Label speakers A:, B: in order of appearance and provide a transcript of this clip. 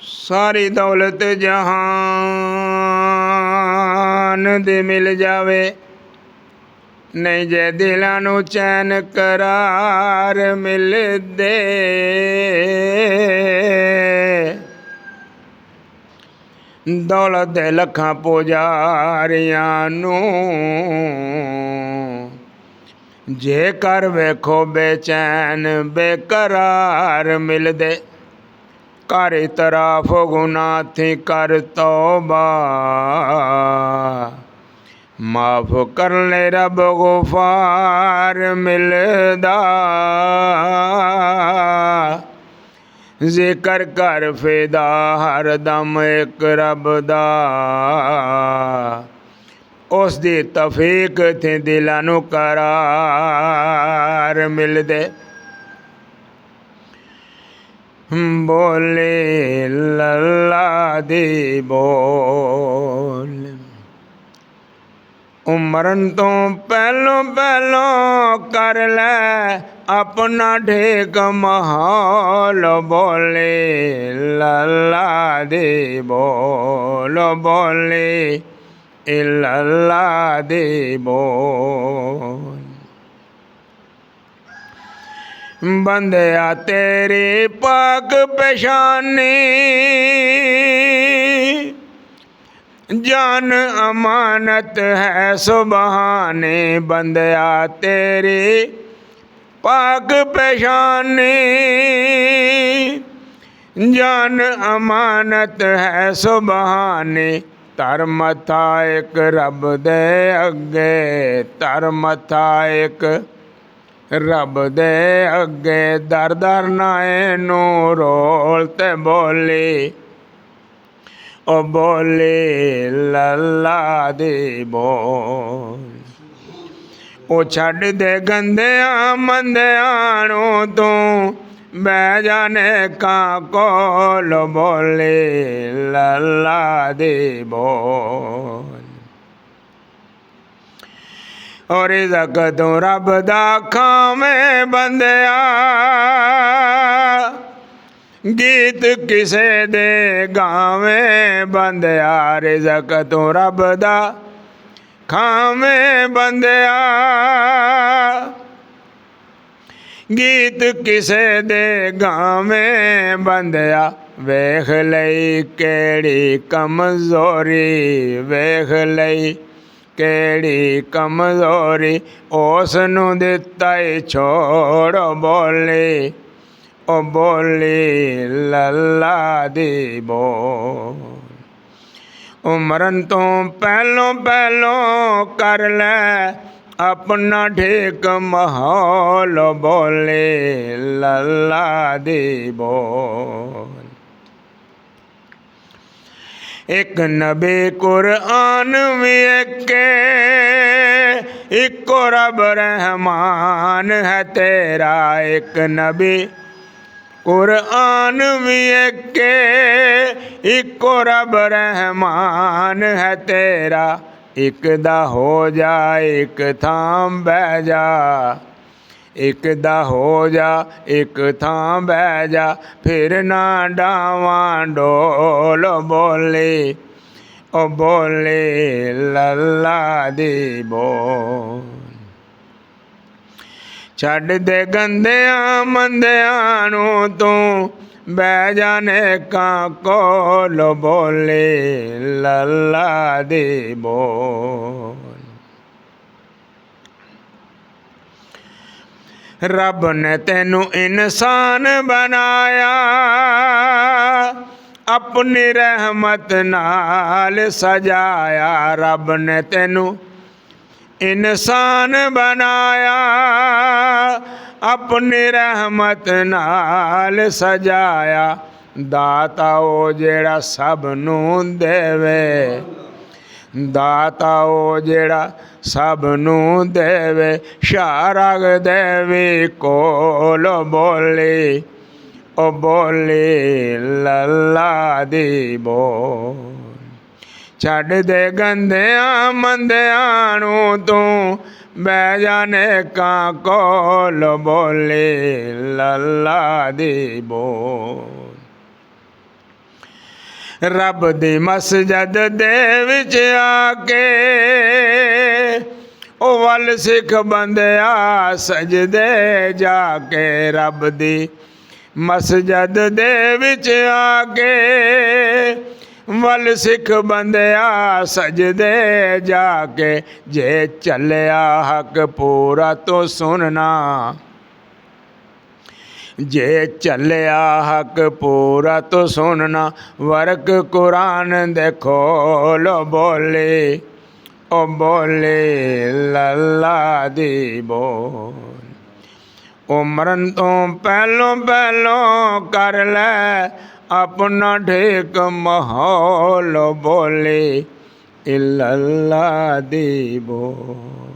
A: सारी दौलत जहान दी मिल जावे, नहीं जे दिलां नूं चैन करार मिलदे। दौलत दे लखां पुजारियां नूं जेकर वेखो बेचैन बेकरार मिलदे। कर इतराफ गुनाह थी कर तौबा, माफ कर ले रब गुफार मिलदा। जिक्र कर फिदा हर दम एक रब दा, उस दी तौफीक थी दिलां नूं करार मिलदे। बोले लल्ला दी बोल, उमरन तो पहलों पहलों कर ले अपना ठीक माहौल। बोले लल्ला दी बोल, बोले लल्ला दी बोल। बंदिया तेरी पाक पेशानी, जान अमानत है सुबहाने। बंदिया तेरी पाक पेशानी, जान अमानत है सुबहाने। तर मथा एक रब दे अगे, तर मथा एक रब दे अगे। दर दर नाए नू रोल ते बोली, ओ बोली लल्ला दी बोल। ओ छड़ दे गंदियां मंदियां नू तू बै जाने का कोल। बोली लल्ला दी बोल। और रिज़्क़ तू रब दा खावें बंदिया, गीत किसे दे गावें बंदिया। रिज़्क़ तू रब दा खावें बंदिया, गीत किसे दे गावें बंदिया। वेख लई केड़ी कमज़ोरी, वेख लई केड़ी कमज़ोरी, उस नूं दिता ही छोड़। बोली ओ बोली लल्ला दी बोल। उमरन तो पहलों पहलों कर ले अपना ठीक माहौल। बोले लल्ला दी बोल। एक नबी कुरान भी इको रब रहमान है तेरा। एक नबी कुरान भी इको रब रहमान है तेरा। एक दा हो जा एक थां बह जा, एक दा हो जा एक थां बह जा, फिर ना डावां डोल। बोले ओ बोले लल्ला दी बोल। छड़ दे गंदियां मंदियां नू तू बै जाने का कोल। बोले लल्ला दी बोल। रब ने तेनू इंसान बनाया, अपनी रहमत नाल सजाया। रब ने तेनू इंसान बनाया, अपनी रहमत नाल सजाया। दाता ओ जेड़ा सब नू देवे, दाता ओ जेड़ा सब नू देवे। शारग देवी कोल। बोली ओ बोली लल्ला दी बोल। छड़ दे गंदियां मंदियां नू तू बै जाने का कोल। बोले लल्ला दी बोल। ਰੱਬ ਦੀ ਮਸਜਦ ਦੇ ਵਿੱਚ ਆ ਕੇ ਉਹ ਵੱਲ ਸਿੱਖ ਬੰਦਿਆ ਸਜਦੇ ਜਾ ਕੇ। ਰੱਬ ਦੀ ਮਸਜਦ ਦੇ ਵਿੱਚ ਆ ਕੇ ਵੱਲ ਸਿੱਖ ਬੰਦਿਆ ਸਜਦੇ ਜਾ ਕੇ। ਜੇ ਚੱਲਿਆ ਹੱਕ ਪੂਰਾ ਤੋ ਸੁਣਨਾ, ਜੇ ਚੱਲਿਆ ਹੱਕ ਪੂਰਾ ਤੋ ਸੁਣਨਾ। ਵਰਕ ਕੁਰਾਨ ਦੇ ਖੋਲੋ ਬੋਲੇ, ਓ ਬੋਲੇ ਲੱਲਾ ਦੀ ਬੋਲ। ਉਹ ਮਰਨ ਤੋਂ ਪਹਿਲੋਂ ਪਹਿਲੋਂ ਕਰ ਲੈ ਆਪਣਾ ਠੇਕ ਮਾਹੌਲ, ਬੋਲੇ ਇਲੱਲਾ ਦੀ ਬੋਲ।